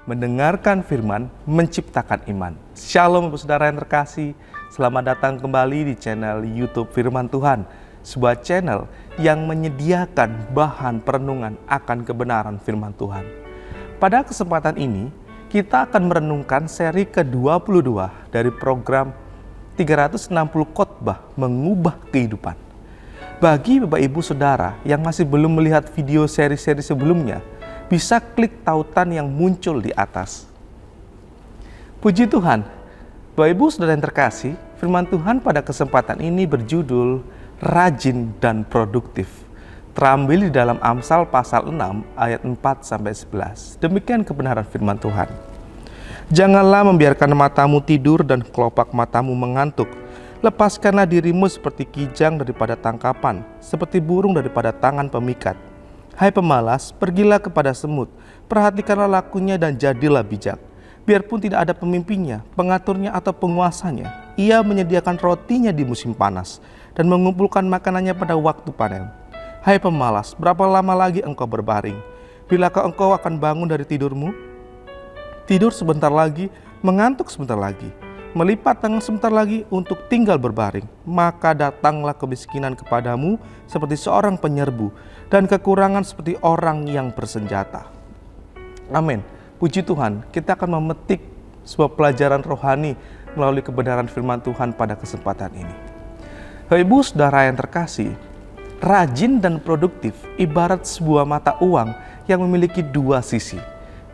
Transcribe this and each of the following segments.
mendengarkan firman, menciptakan iman. Shalom Bapak Saudara yang terkasih, selamat datang kembali di channel YouTube Firman Tuhan, sebuah channel yang menyediakan bahan perenungan akan kebenaran firman Tuhan. Pada kesempatan ini, kita akan merenungkan seri ke-22 dari program 360 khotbah mengubah kehidupan. Bagi Bapak Ibu Saudara yang masih belum melihat video seri-seri sebelumnya, bisa klik tautan yang muncul di atas. Puji Tuhan, Bapak Ibu Saudara yang terkasih, firman Tuhan pada kesempatan ini berjudul Rajin dan Produktif. Terambil di dalam Amsal pasal 6 ayat 4-11. Demikian kebenaran firman Tuhan. Janganlah membiarkan matamu tidur dan kelopak matamu mengantuk. Lepaskanlah dirimu seperti kijang daripada tangkapan, seperti burung daripada tangan pemikat. Hai pemalas, pergilah kepada semut, perhatikanlah lakunya dan jadilah bijak. Biarpun tidak ada pemimpinnya, pengaturnya atau penguasanya, ia menyediakan rotinya di musim panas dan mengumpulkan makanannya pada waktu panen. Hai pemalas, berapa lama lagi engkau berbaring? Bilakah engkau akan bangun dari tidurmu? Tidur sebentar lagi, mengantuk sebentar lagi, melipat tangan sebentar lagi untuk tinggal berbaring. Maka datanglah kemiskinan kepadamu seperti seorang penyerbu, dan kekurangan seperti orang yang bersenjata. Amin. Puji Tuhan, kita akan memetik sebuah pelajaran rohani melalui kebenaran firman Tuhan pada kesempatan ini. Bapak Ibu Saudara yang terkasih, rajin dan produktif ibarat sebuah mata uang yang memiliki dua sisi.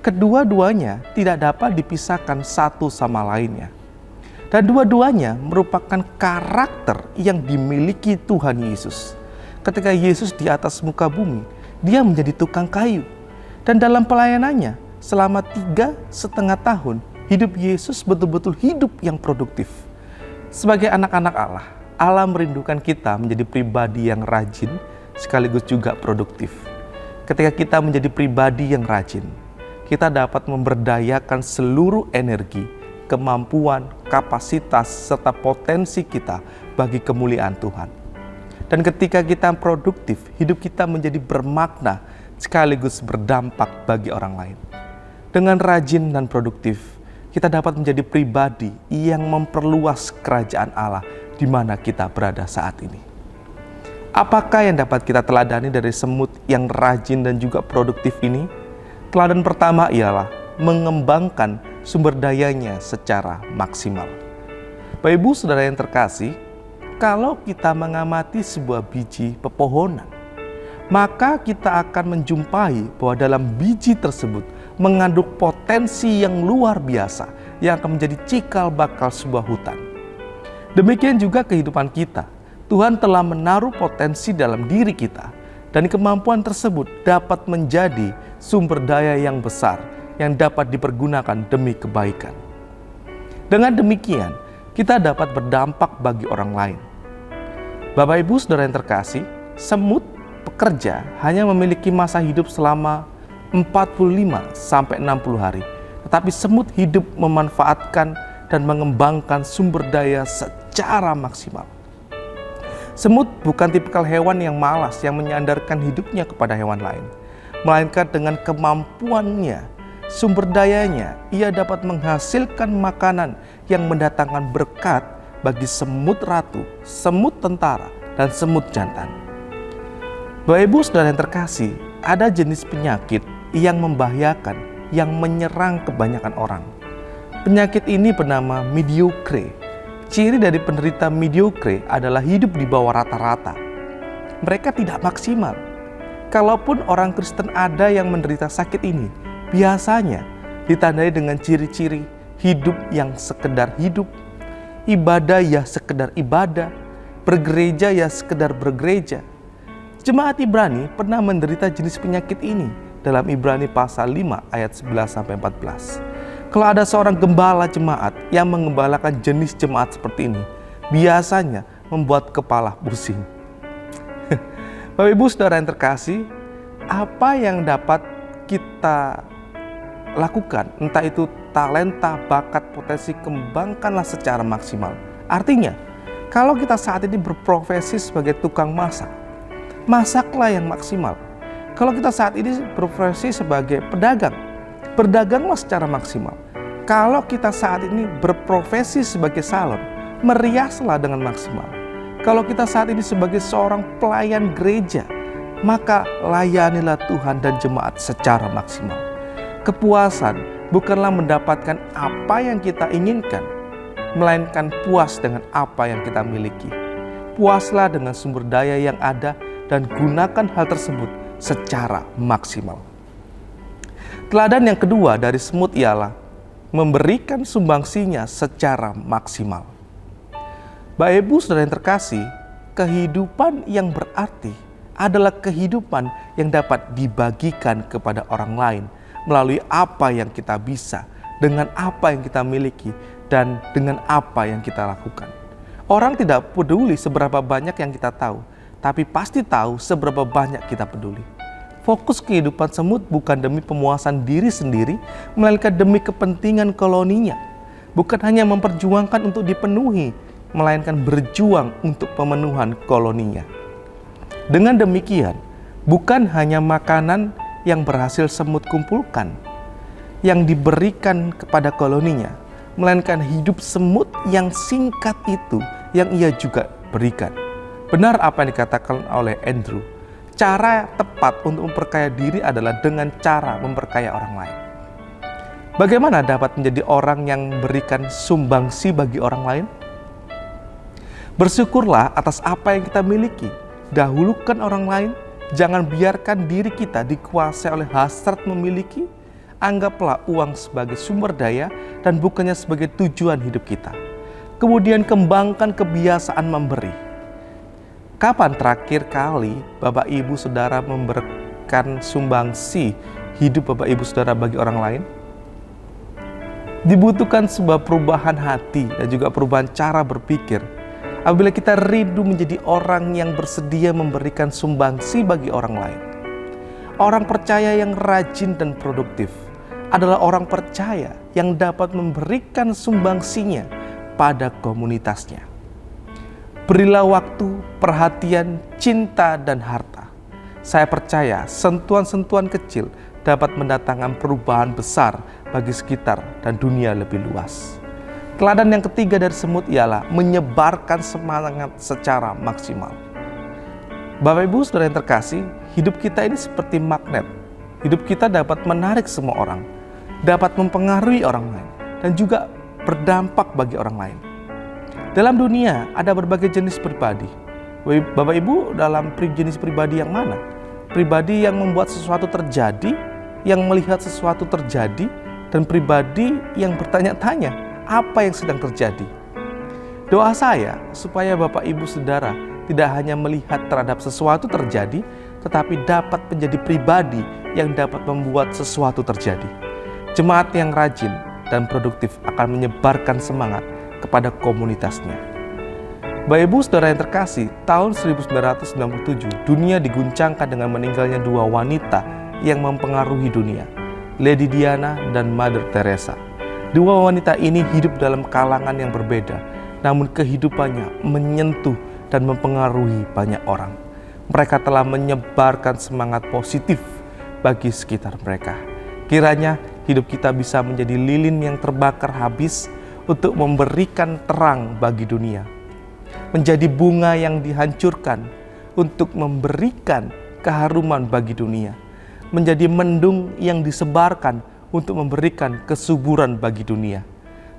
Kedua-duanya tidak dapat dipisahkan satu sama lainnya. Dan dua-duanya merupakan karakter yang dimiliki Tuhan Yesus. Ketika Yesus di atas muka bumi, dia menjadi tukang kayu. Dan dalam pelayanannya, selama 3,5 tahun, hidup Yesus betul-betul hidup yang produktif. Sebagai anak-anak Allah, Allah merindukan kita menjadi pribadi yang rajin, sekaligus juga produktif. Ketika kita menjadi pribadi yang rajin, kita dapat memberdayakan seluruh energi, kemampuan, kapasitas, serta potensi kita bagi kemuliaan Tuhan. Dan ketika kita produktif, hidup kita menjadi bermakna sekaligus berdampak bagi orang lain. Dengan rajin dan produktif, kita dapat menjadi pribadi yang memperluas kerajaan Allah di mana kita berada saat ini. Apakah yang dapat kita teladani dari semut yang rajin dan juga produktif ini? Teladan pertama ialah mengembangkan sumber dayanya secara maksimal. Bapak Ibu Saudara yang terkasih, kalau kita mengamati sebuah biji pepohonan, maka kita akan menjumpai bahwa dalam biji tersebut mengandung potensi yang luar biasa yang akan menjadi cikal bakal sebuah hutan. Demikian juga kehidupan kita. Tuhan telah menaruh potensi dalam diri kita, dan kemampuan tersebut dapat menjadi sumber daya yang besar yang dapat dipergunakan demi kebaikan. Dengan demikian, kita dapat berdampak bagi orang lain. Bapak Ibu Saudara yang terkasih, semut pekerja hanya memiliki masa hidup selama 45-60 hari. Tetapi semut hidup memanfaatkan dan mengembangkan sumber daya secara maksimal. Semut bukan tipikal hewan yang malas yang menyandarkan hidupnya kepada hewan lain, melainkan dengan kemampuannya, sumber dayanya, ia dapat menghasilkan makanan yang mendatangkan berkat bagi semut ratu, semut tentara, dan semut jantan. Bapak Ibu Saudara yang terkasih, ada jenis penyakit yang membahayakan yang menyerang kebanyakan orang. Penyakit ini bernama mediocre. Ciri dari penderita mediocre adalah hidup di bawah rata-rata. Mereka tidak maksimal. Kalaupun orang Kristen ada yang menderita sakit ini, biasanya ditandai dengan ciri-ciri hidup yang sekedar hidup, ibadah ya sekedar ibadah, bergereja ya sekedar bergereja. Jemaat Ibrani pernah menderita jenis penyakit ini dalam Ibrani pasal 5 ayat 11-14. Kalau ada seorang gembala jemaat yang mengembalakan jenis jemaat seperti ini, biasanya membuat kepala pusing. Bapak Ibu Saudara yang terkasih, apa yang dapat kita lakukan, entah itu talenta, bakat, potensi, kembangkanlah secara maksimal. Artinya, kalau kita saat ini berprofesi sebagai tukang masak, masaklah yang maksimal. Kalau kita saat ini berprofesi sebagai pedagang, Berdaganglah secara maksimal. Kalau kita saat ini berprofesi sebagai salon, meriaslah dengan maksimal. Kalau kita saat ini sebagai seorang pelayan gereja, maka layanilah Tuhan dan jemaat secara maksimal. Kepuasan bukanlah mendapatkan apa yang kita inginkan, melainkan puas dengan apa yang kita miliki. Puaslah dengan sumber daya yang ada dan gunakan hal tersebut secara maksimal. Teladan yang kedua dari semut ialah memberikan sumbangsinya secara maksimal. Bapak Ibu Saudara yang terkasih, kehidupan yang berarti adalah kehidupan yang dapat dibagikan kepada orang lain melalui apa yang kita bisa, dengan apa yang kita miliki, dan dengan apa yang kita lakukan. Orang tidak peduli seberapa banyak yang kita tahu, tapi pasti tahu seberapa banyak kita peduli. Fokus kehidupan semut bukan demi pemuasan diri sendiri, melainkan demi kepentingan koloninya. Bukan hanya memperjuangkan untuk dipenuhi, melainkan berjuang untuk pemenuhan koloninya. Dengan demikian, bukan hanya makanan yang berhasil semut kumpulkan, yang diberikan kepada koloninya, melainkan hidup semut yang singkat itu yang ia juga berikan. Benar apa yang dikatakan oleh Andrew, cara tepat untuk memperkaya diri adalah dengan cara memperkaya orang lain. Bagaimana dapat menjadi orang yang memberikan sumbangsi bagi orang lain? Bersyukurlah atas apa yang kita miliki. Dahulukan orang lain, jangan biarkan diri kita dikuasai oleh hasrat memiliki. Anggaplah uang sebagai sumber daya dan bukannya sebagai tujuan hidup kita. Kemudian kembangkan kebiasaan memberi. Kapan terakhir kali Bapak Ibu Saudara memberikan sumbangsi hidup Bapak Ibu Saudara bagi orang lain? Dibutuhkan sebuah perubahan hati dan juga perubahan cara berpikir. Apabila kita rindu menjadi orang yang bersedia memberikan sumbangsi bagi orang lain. Orang percaya yang rajin dan produktif adalah orang percaya yang dapat memberikan sumbangsinya pada komunitasnya. Berilah waktu, perhatian, cinta, dan harta. Saya percaya sentuhan-sentuhan kecil dapat mendatangkan perubahan besar bagi sekitar dan dunia lebih luas. Teladan yang ketiga dari semut ialah menyebarkan semangat secara maksimal. Bapak Ibu Saudara yang terkasih, hidup kita ini seperti magnet. Hidup kita dapat menarik semua orang, dapat mempengaruhi orang lain, dan juga berdampak bagi orang lain. Dalam dunia ada berbagai jenis pribadi. Bapak Ibu dalam jenis pribadi yang mana? Pribadi yang membuat sesuatu terjadi, yang melihat sesuatu terjadi, dan pribadi yang bertanya-tanya apa yang sedang terjadi. Doa saya supaya Bapak Ibu Saudara tidak hanya melihat terhadap sesuatu terjadi, tetapi dapat menjadi pribadi yang dapat membuat sesuatu terjadi. Jemaat yang rajin dan produktif akan menyebarkan semangat kepada komunitasnya. Bapak Ibu Saudara yang terkasih, tahun 1997 dunia diguncangkan dengan meninggalnya dua wanita yang mempengaruhi dunia, Lady Diana dan Mother Teresa. Dua wanita ini hidup dalam kalangan yang berbeda, namun kehidupannya menyentuh dan mempengaruhi banyak orang. Mereka telah menyebarkan semangat positif bagi sekitar mereka. Kiranya hidup kita bisa menjadi lilin yang terbakar habis untuk memberikan terang bagi dunia. Menjadi bunga yang dihancurkan untuk memberikan keharuman bagi dunia. Menjadi mendung yang disebarkan untuk memberikan kesuburan bagi dunia.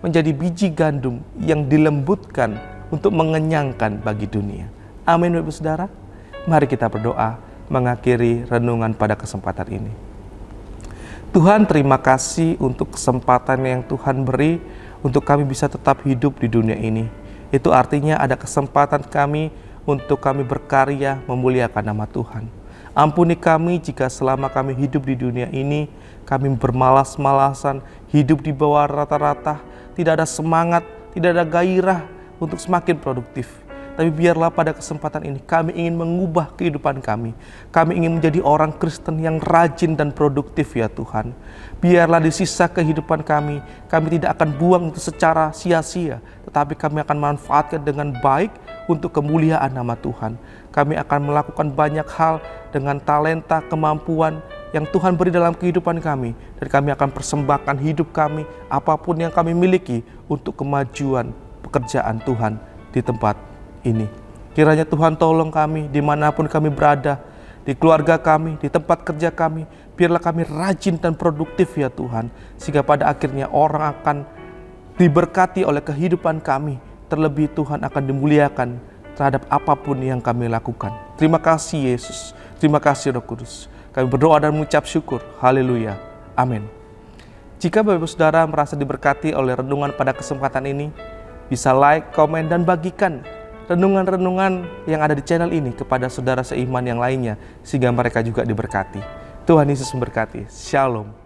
Menjadi biji gandum yang dilembutkan untuk mengenyangkan bagi dunia. Amin Bapak Ibu Saudara. Mari kita berdoa mengakhiri renungan pada kesempatan ini. Tuhan, terima kasih untuk kesempatan yang Tuhan beri untuk kami bisa tetap hidup di dunia ini. Itu artinya ada kesempatan kami untuk kami berkarya memuliakan nama Tuhan. Ampuni kami jika selama kami hidup di dunia ini, kami bermalas-malasan, hidup di bawah rata-rata, tidak ada semangat, tidak ada gairah untuk semakin produktif. Tapi biarlah pada kesempatan ini kami ingin mengubah kehidupan kami. Kami ingin menjadi orang Kristen yang rajin dan produktif ya Tuhan. Biarlah di sisa kehidupan kami tidak akan buang itu secara sia-sia. Tetapi kami akan manfaatkan dengan baik untuk kemuliaan nama Tuhan. Kami akan melakukan banyak hal dengan talenta, kemampuan, yang Tuhan beri dalam kehidupan kami, dan kami akan persembahkan hidup kami, apapun yang kami miliki, untuk kemajuan pekerjaan Tuhan di tempat ini. Kiranya Tuhan tolong kami dimanapun kami berada, di keluarga kami, di tempat kerja kami. Biarlah kami rajin dan produktif ya Tuhan, sehingga pada akhirnya orang akan diberkati oleh kehidupan kami. Terlebih Tuhan akan dimuliakan terhadap apapun yang kami lakukan. Terima kasih Yesus, terima kasih Roh Kudus. Kami berdoa dan mengucap syukur. Haleluya. Amin. Jika Bapak Ibu Saudara merasa diberkati oleh renungan pada kesempatan ini, bisa like, komen, dan bagikan renungan-renungan yang ada di channel ini kepada saudara seiman yang lainnya, sehingga mereka juga diberkati. Tuhan Yesus memberkati. Shalom.